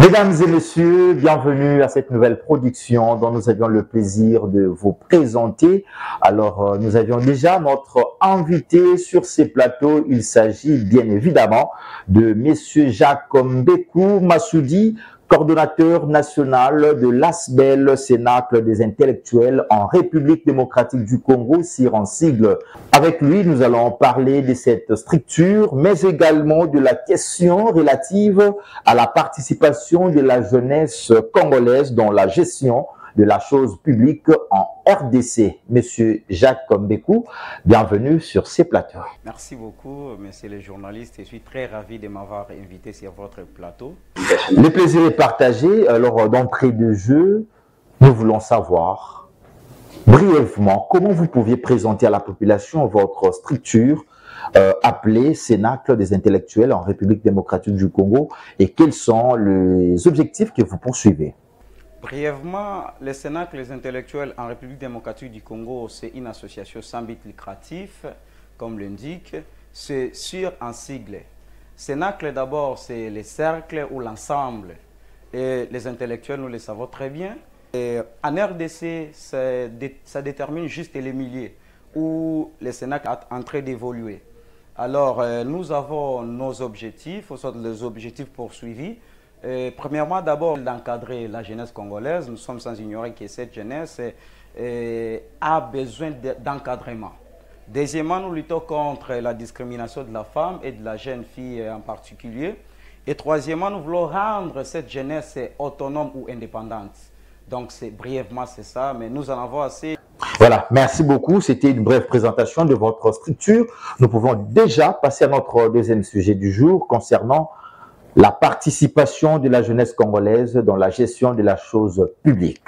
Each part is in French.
Mesdames et messieurs, bienvenue à cette nouvelle production dont nous avions le plaisir de vous présenter. Alors, nous avions déjà notre invité sur ces plateaux. Il s'agit bien évidemment de Monsieur Jacques Mbékou Massoudi, coordonnateur national de l'ASBEL, Cénacle des intellectuels en République démocratique du Congo, CIR en sigle. Avec lui, nous allons parler de cette structure, mais également de la question relative à la participation de la jeunesse congolaise dans la gestion de la chose publique en RDC. Monsieur Jacques Mbékou, bienvenue sur ces plateaux. Merci beaucoup, messieurs les journalistes. Je suis très ravi de m'avoir invité sur votre plateau. Le plaisir est partagé. Alors, d'entrée de jeu, nous voulons savoir brièvement comment vous pouviez présenter à la population votre structure appelée Cénacle des intellectuels en République démocratique du Congo et quels sont les objectifs que vous poursuivez. Brièvement, le Cénacle des intellectuels en République démocratique du Congo, c'est une association sans but lucratif, comme l'indique. C'est sur un sigle. Cénacle, d'abord, c'est les cercles ou l'ensemble. Et les intellectuels, nous le savons très bien. Et en RDC, ça détermine juste les milieux où le Cénacle est en train d'évoluer. Alors, nous avons nos objectifs, ou soit les objectifs poursuivis. Premièrement, d'abord, d'encadrer la jeunesse congolaise. Nous sommes sans ignorer que cette jeunesse a besoin d'encadrement. Deuxièmement, nous luttons contre la discrimination de la femme et de la jeune fille en particulier. Et troisièmement, nous voulons rendre cette jeunesse autonome ou indépendante. Donc, brièvement, c'est ça, mais nous en avons assez. Voilà, merci beaucoup. C'était une brève présentation de votre structure. Nous pouvons déjà passer à notre deuxième sujet du jour concernant la participation de la jeunesse congolaise dans la gestion de la chose publique.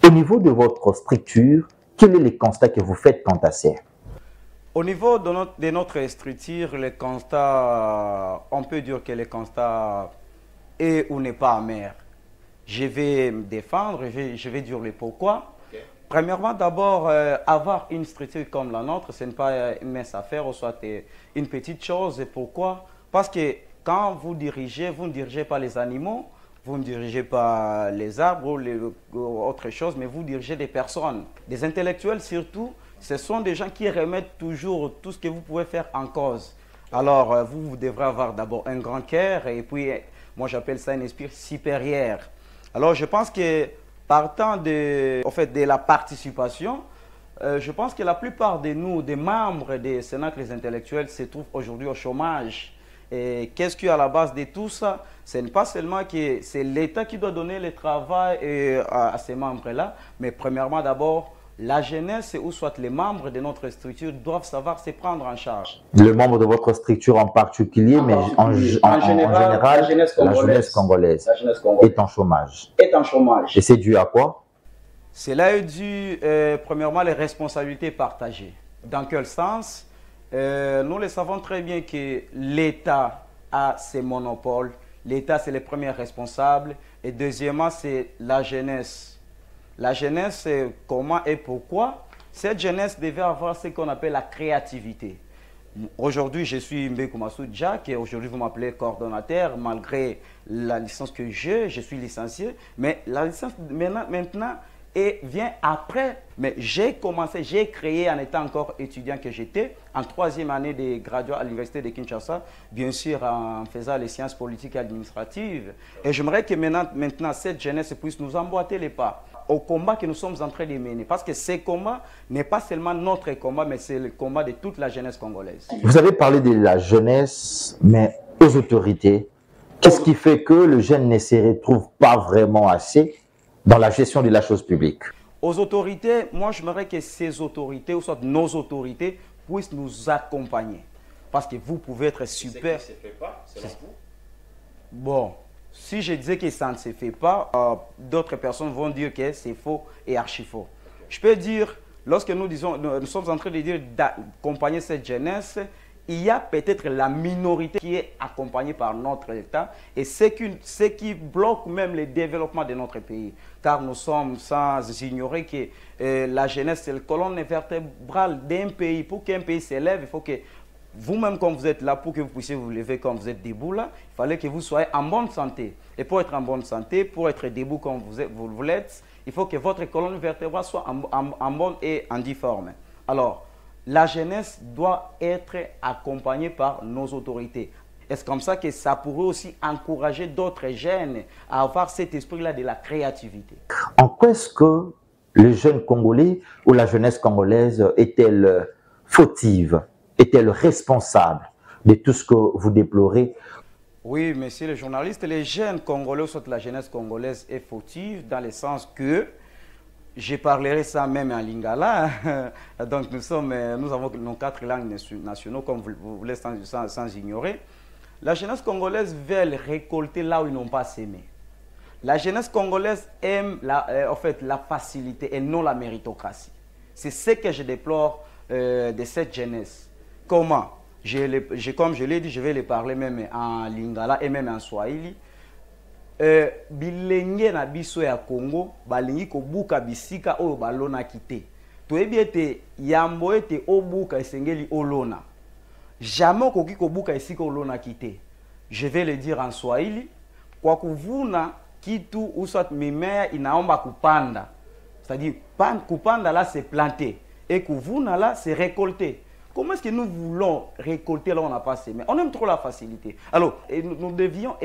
Au niveau de votre structure, quels sont les constats que vous faites quant à ça? Au niveau de notre structure, les constats, on peut dire que les constats est ou n'est pas amer. Je vais me défendre, je vais dire le pourquoi. Okay. Premièrement, d'abord, avoir une structure comme la nôtre, ce n'est pas une mince affaire ou soit une petite chose. Et pourquoi? Parce que quand vous ne dirigez pas les animaux, vous ne dirigez pas les arbres ou autre chose, mais vous dirigez des personnes. Des intellectuels surtout, ce sont des gens qui remettent toujours tout ce que vous pouvez faire en cause. Alors, vous devrez avoir d'abord un grand cœur et puis, moi j'appelle ça un esprit supérieur. Alors, je pense que partant de la participation, je pense que la plupart de nous, des membres des Cénacles intellectuels, se trouvent aujourd'hui au chômage. Et qu'est-ce qu'il y a à la base de tout ça? Ce n'est pas seulement que c'est l'État qui doit donner le travail à ces membres-là, mais premièrement d'abord, la jeunesse ou soit les membres de notre structure doivent savoir se prendre en charge. Le membre de votre structure en particulier, mais en général, la jeunesse congolaise est en chômage. Et c'est dû à quoi? Cela est dû, premièrement, les responsabilités partagées. Dans quel sens? Nous le savons très bien que l'État a ses monopoles. L'État, c'est le premier responsable. Et deuxièmement, c'est la jeunesse. La jeunesse, c'est comment et pourquoi? Cette jeunesse devait avoir ce qu'on appelle la créativité. Aujourd'hui, je suis Mbékou Massoudi Jacques et aujourd'hui, vous m'appelez coordonnateur. Malgré la licence que j'ai, je suis licencié. Mais la licence, maintenant vient après. Mais j'ai commencé, j'ai créé en étant encore étudiant que j'étais, en 3e année de graduat à l'université de Kinshasa, bien sûr en faisant les sciences politiques et administratives. Et j'aimerais que maintenant cette jeunesse puisse nous emboîter les pas au combat que nous sommes en train de mener. Parce que ce combat n'est pas seulement notre combat, mais c'est le combat de toute la jeunesse congolaise. Vous avez parlé de la jeunesse, mais aux autorités, qu'est-ce qui fait que le jeune ne se retrouve pas vraiment assez dans la gestion de la chose publique? Aux autorités, moi j'aimerais que ces autorités, ou soit nos autorités, puissent nous accompagner. Parce que vous pouvez être super. Ce qui ne se fait pas, selon vous? Bon, si je disais que ça ne se fait pas, d'autres personnes vont dire que c'est faux et archi faux. Okay. Je peux dire, lorsque nous sommes en train de dire d'accompagner cette jeunesse, il y a peut-être la minorité qui est accompagnée par notre État et ce qui bloque même le développement de notre pays. Car nous sommes sans ignorer que la jeunesse, c'est le colonne vertébrale d'un pays. Pour qu'un pays s'élève, il faut que vous-même, quand vous êtes là, pour que vous puissiez vous lever quand vous êtes debout là, il fallait que vous soyez en bonne santé. Et pour être en bonne santé, pour être debout comme vous l'êtes, il faut que votre colonne vertébrale soit en bonne et en forme. Alors, la jeunesse doit être accompagnée par nos autorités. Est-ce comme ça que ça pourrait aussi encourager d'autres jeunes à avoir cet esprit-là de la créativité? En quoi est-ce que les jeunes Congolais ou la jeunesse congolaise est-elle fautive, est-elle responsable de tout ce que vous déplorez? Oui, monsieur le journaliste, les jeunes Congolais, soit la jeunesse congolaise est fautive dans le sens que, je parlerai ça même en lingala, donc nous avons nos 4 langues nationaux, comme vous voulez sans ignorer. La jeunesse congolaise veut récolter là où ils n'ont pas semé. La jeunesse congolaise aime en fait, la facilité et non la méritocratie. C'est ce que je déplore de cette jeunesse. Comment? Comme je l'ai dit, je vais les parler même en lingala et même en swahili. Bilenge na biso ya Congo balingi kobuka bisika oyo balona kite. Toyebi ete yambo ete obuka esengeli olona. Jamais koki kobuka esika olona kite. Je vais le dire en swahili. Kwa kuvuna kitu usat mimea inaomba kupanda. C'est-à-dire kupanda là c'est planter et kuvuna là c'est récolter. Comment est-ce que nous voulons récolter là où on n'a pas semé? On aime trop la facilité. Alors, nous devions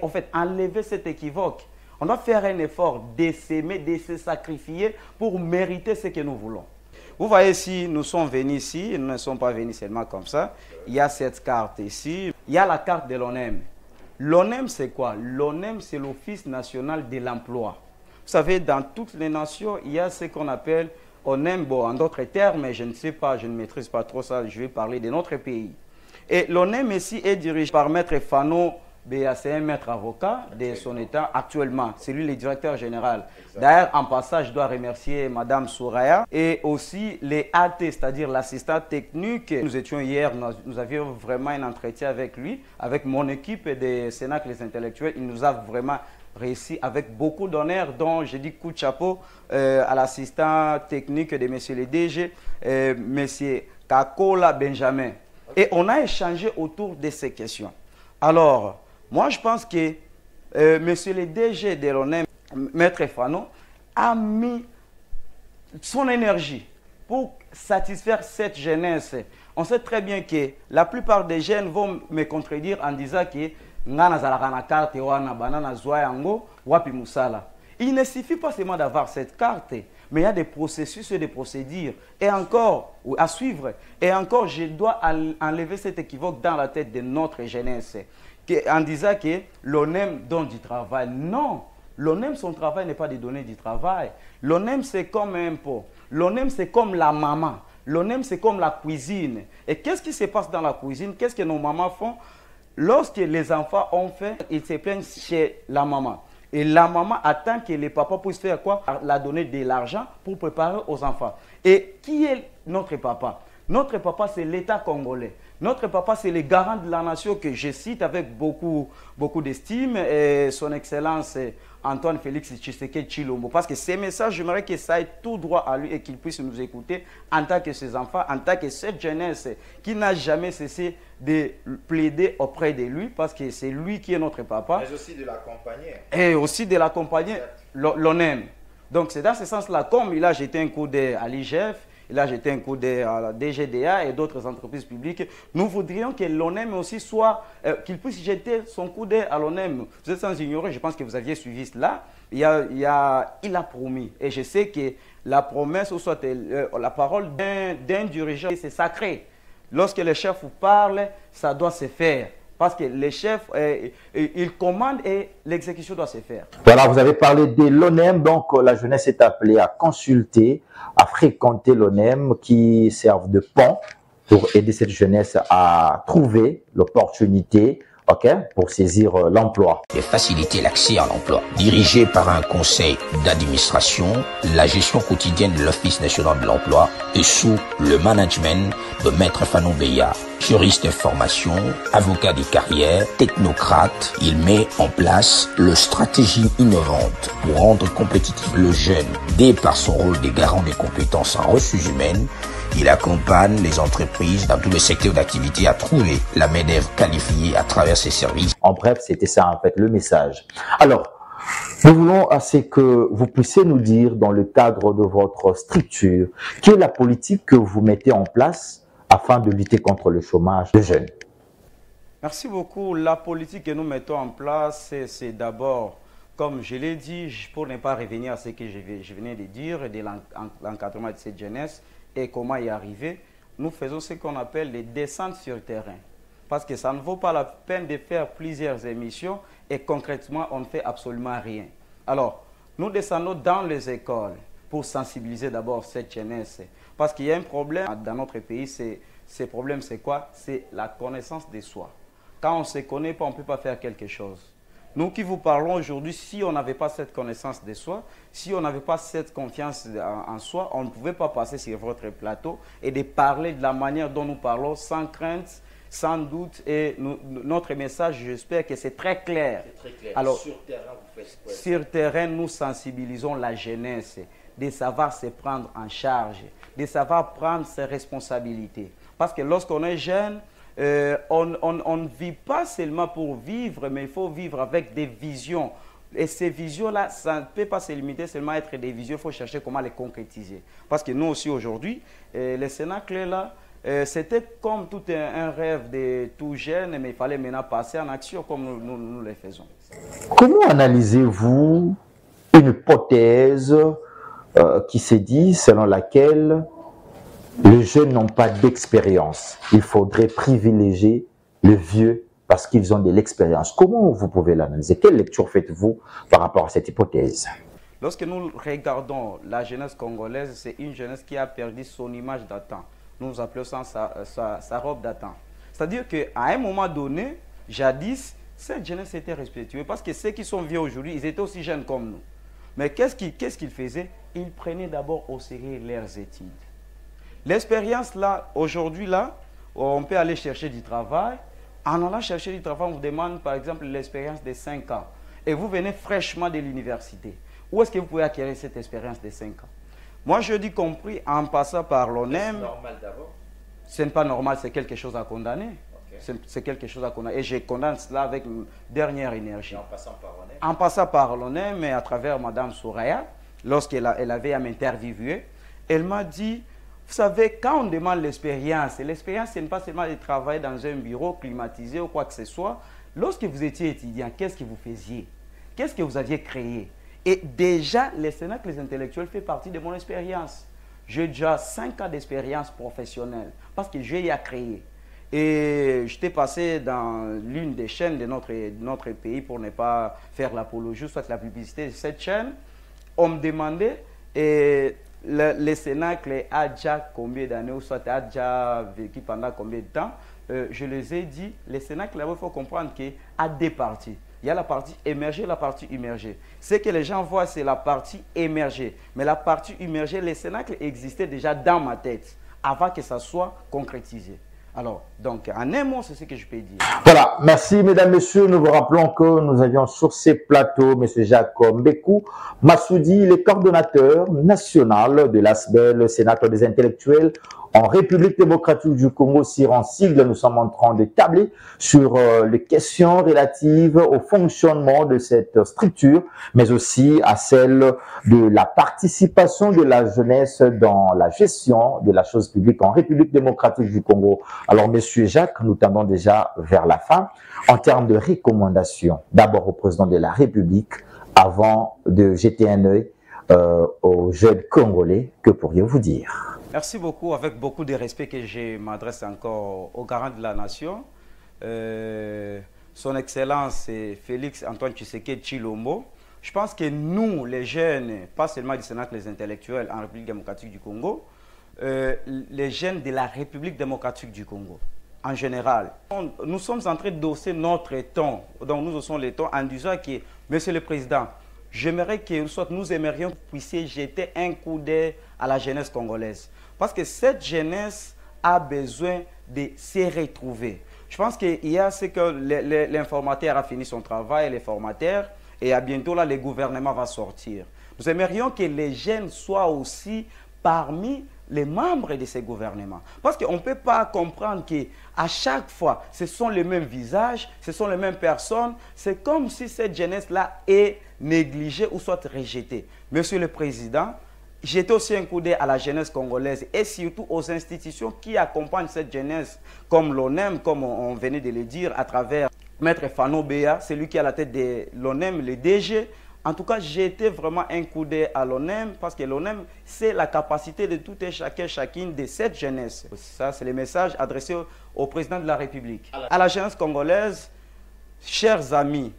en fait enlever cet équivoque. On doit faire un effort de s'aimer, de se sacrifier pour mériter ce que nous voulons. Vous voyez, si nous sommes venus ici, nous ne sommes pas venus seulement comme ça. Il y a cette carte ici. Il y a la carte de l'ONEM. L'ONEM, c'est quoi? L'ONEM, c'est l'Office national de l'emploi. Vous savez, dans toutes les nations, il y a ce qu'on appelle ONEM, bon, en d'autres termes, mais je ne sais pas, je ne maîtrise pas trop ça, je vais parler de notre pays. Et l'ONEM ici est dirigé par Maître Fano Béa, c'est un maître avocat de son état actuellement. C'est lui le directeur général. D'ailleurs, en passage, je dois remercier Madame Souraya et aussi les AT, c'est-à-dire l'assistant technique. Nous étions hier, nous avions vraiment un entretien avec lui, avec mon équipe des Cénacles intellectuels. Il nous a vraiment réussi avec beaucoup d'honneur, dont je dis coup de chapeau à l'assistant technique de monsieur le DG, monsieur Kakola Benjamin. Et on a échangé autour de ces questions. Alors, moi je pense que monsieur le DG de l'ONEM, Maître Fano, a mis son énergie pour satisfaire cette jeunesse. On sait très bien que la plupart des jeunes vont me contredire en disant que il ne suffit pas seulement d'avoir cette carte, mais il y a des processus et des procédures et encore à suivre. Et encore, je dois enlever cet équivoque dans la tête de notre jeunesse en disant que l'ONEM donne du travail. Non, l'ONEM, son travail n'est pas de donner du travail. L'ONEM, c'est comme un pot. L'ONEM, c'est comme la maman. L'ONEM, c'est comme la cuisine. Et qu'est-ce qui se passe dans la cuisine? Qu'est-ce que nos mamans font? Lorsque les enfants ont faim, ils se plaignent chez la maman. Et la maman attend que les papas puissent faire quoi? La donner de l'argent pour préparer aux enfants. Et qui est notre papa? Notre papa, c'est l'État congolais. Notre papa, c'est le garant de la nation que je cite avec beaucoup d'estime, son Excellence Antoine Félix Tshisekedi Tshilombo. Parce que ces messages, j'aimerais que ça ait tout droit à lui et qu'il puisse nous écouter en tant que ses enfants, en tant que cette jeunesse qui n'a jamais cessé de plaider auprès de lui, parce que c'est lui qui est notre papa. Mais aussi de l'accompagner. Et aussi de l'accompagner, l'ONEM. Donc c'est dans ce sens-là, comme il a jeté un coup d'œil à l'IGF, il a jeté un coup d'œil à la DGDA et d'autres entreprises publiques. Nous voudrions que l'ONEM aussi soit, qu'il puisse jeter son coup d'œil à l'ONEM. Vous êtes sans ignorer, je pense que vous aviez suivi cela. Il a promis, et je sais que la promesse ou soit la parole d'un dirigeant, c'est sacré. Lorsque le chef vous parle, ça doit se faire. Parce que les chefs, ils commandent et l'exécution doit se faire. Voilà, vous avez parlé de l'ONEM, donc la jeunesse est appelée à consulter, à fréquenter l'ONEM qui servent de pont pour aider cette jeunesse à trouver l'opportunité, pour saisir l'emploi. Et faciliter l'accès à l'emploi. Dirigé par un conseil d'administration, la gestion quotidienne de l'Office national de l'emploi est sous le management de Maître Fano Béa. Juriste de formation, avocat des carrières, technocrate, il met en place le stratégie innovante pour rendre compétitif le jeune. Dès par son rôle de garant des compétences en ressources humaines, Il accompagne les entreprises dans tous les secteurs d'activité à trouver la main-d'œuvre qualifiée à travers ses services. En bref, c'était ça en fait le message. Alors, nous voulons assez que vous puissiez nous dire dans le cadre de votre structure, quelle est la politique que vous mettez en place afin de lutter contre le chômage des jeunes. Merci beaucoup. La politique que nous mettons en place, c'est d'abord, comme je l'ai dit, pour ne pas revenir à ce que je venais de dire, de l'encadrement de cette jeunesse et comment y arriver, nous faisons ce qu'on appelle les descentes sur le terrain. Parce que ça ne vaut pas la peine de faire plusieurs émissions et concrètement, on ne fait absolument rien. Alors, nous descendons dans les écoles pour sensibiliser d'abord cette jeunesse. Parce qu'il y a un problème dans notre pays, ce problème c'est quoi? C'est la connaissance de soi. Quand on ne se connaît pas, on ne peut pas faire quelque chose. Nous qui vous parlons aujourd'hui, si on n'avait pas cette connaissance de soi, si on n'avait pas cette confiance en soi, on ne pouvait pas passer sur votre plateau et de parler de la manière dont nous parlons sans crainte, sans doute. Et notre message, j'espère que c'est très clair. C'est très clair. Alors, sur terrain, vous faites quoi? Sur terrain, nous sensibilisons la jeunesse, de savoir se prendre en charge, de savoir prendre ses responsabilités. Parce que lorsqu'on est jeune, on ne vit pas seulement pour vivre, mais il faut vivre avec des visions. Et ces visions-là, ça ne peut pas se limiter seulement à être des visions, il faut chercher comment les concrétiser. Parce que nous aussi aujourd'hui, les cénacles-là, c'était comme tout un rêve de tout jeune, mais il fallait maintenant passer en action comme nous le faisons. Comment analysez-vous une hypothèse qui s'est dit selon laquelle les jeunes n'ont pas d'expérience? Il faudrait privilégier les vieux parce qu'ils ont de l'expérience. Comment vous pouvez l'analyser? Quelle lecture faites-vous par rapport à cette hypothèse? Lorsque nous regardons la jeunesse congolaise, c'est une jeunesse qui a perdu son image d'antan. Nous appelons ça sa robe d'antan. C'est-à-dire qu'à un moment donné, jadis, cette jeunesse était respectueuse. Parce que ceux qui sont vieux aujourd'hui, ils étaient aussi jeunes comme nous. Mais qu'est-ce qu'ils faisaient? Ils prenaient d'abord au sérieux leurs études. L'expérience là, aujourd'hui là, on peut aller chercher du travail. En allant chercher du travail, on vous demande par exemple l'expérience de 5 ans. Et vous venez fraîchement de l'université. Où est-ce que vous pouvez acquérir cette expérience de 5 ans? Moi, je dis compris en passant par l'ONEM. C'est normal d'abord? Ce n'est pas normal, c'est quelque chose à condamner. Okay. C'est quelque chose à condamner. Et je condamne cela avec une dernière énergie. Et en passant par l'ONEM? En passant par l'ONEM, mais à travers Mme Souraya, lorsqu'elle avait à m'interviewer, elle m'a dit, vous savez, quand on demande l'expérience, l'expérience, ce n'est pas seulement de travailler dans un bureau climatisé ou quoi que ce soit. Lorsque vous étiez étudiant, qu'est-ce que vous faisiez? Qu'est-ce que vous aviez créé? Et déjà, les cénacles intellectuels fait partie de mon expérience. J'ai déjà 5 ans d'expérience professionnelle parce que j'ai y à créer. Et j'étais passé dans l'une des chaînes de notre pays pour ne pas faire l'apologie, soit la publicité de cette chaîne. On me demandait, et les cénacles a déjà combien d'années, ou soit a déjà vécu pendant combien de temps. Je les ai dit, les cénacles, il faut comprendre qu'il y a deux parties. Il y a la partie émergée et la partie immergée. Ce que les gens voient, c'est la partie émergée. Mais la partie immergée, les cénacles existaient déjà dans ma tête avant que ça soit concrétisé. Alors, donc, en un mot, c'est ce que je peux dire. Voilà, merci mesdames, messieurs. Nous vous rappelons que nous avions sur ces plateaux M. Jacques Mbékou Massoudi, le coordonnateur national de l'ASBEL, sénateur des intellectuels en République démocratique du Congo, CIR en sigle. Nous sommes en train de tabler sur les questions relatives au fonctionnement de cette structure, mais aussi à celle de la participation de la jeunesse dans la gestion de la chose publique en République démocratique du Congo. Alors, Monsieur Jacques, nous tendons déjà vers la fin. En termes de recommandations, d'abord au président de la République, avant de jeter un œil aux jeunes Congolais, que pourriez-vous dire? Merci beaucoup, avec beaucoup de respect que je m'adresse encore au garant de la nation. Son Excellence Félix Antoine Tshisekedi Tshilombo. Je pense que nous, les jeunes, pas seulement du Sénat, les intellectuels en République démocratique du Congo, les jeunes de la République démocratique du Congo, en général, nous sommes en train d'osser notre ton. Donc nous osons le ton en disant que, Monsieur le Président, j'aimerais que nous aimerions que vous puissiez jeter un coup d'œil à la jeunesse congolaise. Parce que cette jeunesse a besoin de se retrouver. Je pense qu'il y a ce que l'informateur a fini son travail, les formateurs, et à bientôt là, le gouvernement va sortir. Nous aimerions que les jeunes soient aussi parmi les membres de ces gouvernements. Parce qu'on ne peut pas comprendre qu'à chaque fois, ce sont les mêmes visages, ce sont les mêmes personnes. C'est comme si cette jeunesse-là est négligée ou soit rejetée. Monsieur le Président, j'étais aussi un coup d'œil à la jeunesse congolaise et surtout aux institutions qui accompagnent cette jeunesse, comme l'ONEM, comme on venait de le dire, à travers Maître Fano Beya, c'est lui qui est à la tête de l'ONEM, le DG. En tout cas, j'ai été vraiment un coup d'œil à l'ONEM parce que l'ONEM, c'est la capacité de tout et chacune de cette jeunesse. Ça, c'est le message adressé au président de la République. À la jeunesse congolaise, chers amis,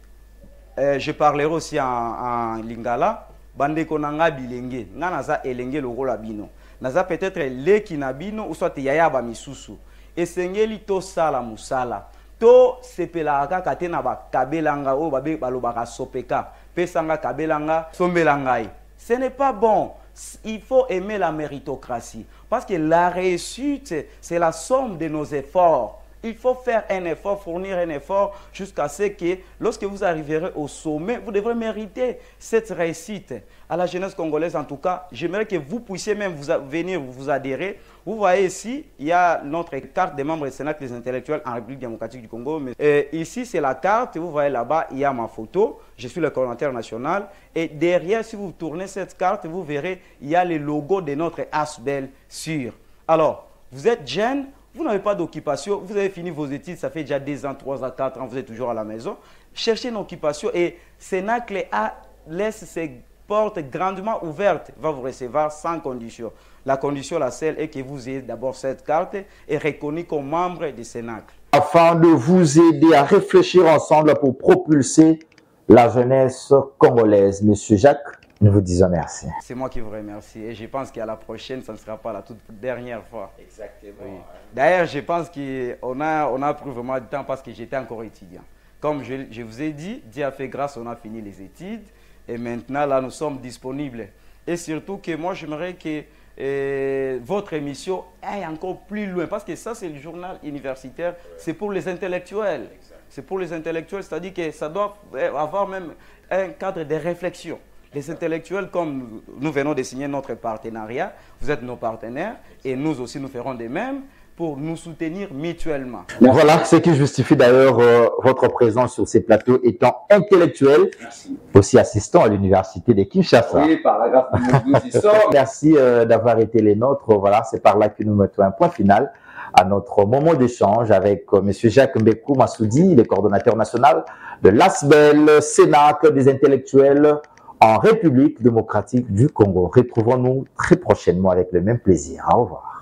je parlerai aussi en lingala. Bandeko nanga bilenge, nga naza elenge lokola bino. Naza peut-être leki na bino ou soit yaya ba misusu. Esengeli to sala musala. To sepela kaka te na ba kabelanga o babe balobaka sopeka. Pesanga kabelanga sombelangai. Ce n'est pas bon. Il faut aimer la méritocratie. Parce que la réussite, c'est la somme de nos efforts. Il faut faire un effort, fournir un effort jusqu'à ce que lorsque vous arriverez au sommet, vous devrez mériter cette réussite. À la jeunesse congolaise, en tout cas, j'aimerais que vous puissiez même venir vous adhérer. Vous voyez ici, il y a notre carte des membres du Sénat des intellectuels en République démocratique du Congo. Ici, c'est la carte. Vous voyez là-bas, il y a ma photo. Je suis le coordinateur national. Et derrière, si vous tournez cette carte, vous verrez, il y a le logo de notre ASBEL sur. Alors, vous êtes jeune. Vous n'avez pas d'occupation, vous avez fini vos études, ça fait déjà 2 ans, 3 ans, 4 ans, vous êtes toujours à la maison. Cherchez une occupation et Sénacle laisse ses portes grandement ouvertes, va vous recevoir sans condition. La condition, la seule, est que vous ayez d'abord cette carte et reconnue comme membre du Sénacle. Afin de vous aider à réfléchir ensemble pour propulser la jeunesse congolaise, Monsieur Jacques, nous vous disons merci. C'est moi qui vous remercie et je pense qu'à la prochaine, ça ne sera pas la toute dernière fois. Exactement. Oui. D'ailleurs, je pense qu'on a pris vraiment du temps parce que j'étais encore étudiant. Comme je vous ai dit, Dieu a fait grâce, on a fini les études et maintenant, là, nous sommes disponibles. Et surtout que moi, j'aimerais que votre émission aille encore plus loin parce que ça, c'est le journal universitaire, c'est pour les intellectuels. C'est pour les intellectuels, c'est-à-dire que ça doit avoir même un cadre de réflexion. Les intellectuels, comme nous venons de signer notre partenariat, vous êtes nos partenaires et nous aussi nous ferons de même pour nous soutenir mutuellement. Voilà ce qui justifie d'ailleurs votre présence sur ces plateaux étant intellectuel, aussi assistant à l'université de Kinshasa. Oui, par la grâce de nous y sommes. Merci d'avoir été les nôtres. Voilà, c'est par là que nous mettons un point final à notre moment d'échange avec M. Jacques Mbekou Massoudi, le coordonnateur national de l'ASBEL, Sénat des intellectuels en République démocratique du Congo. Retrouvons-nous très prochainement avec le même plaisir. Au revoir.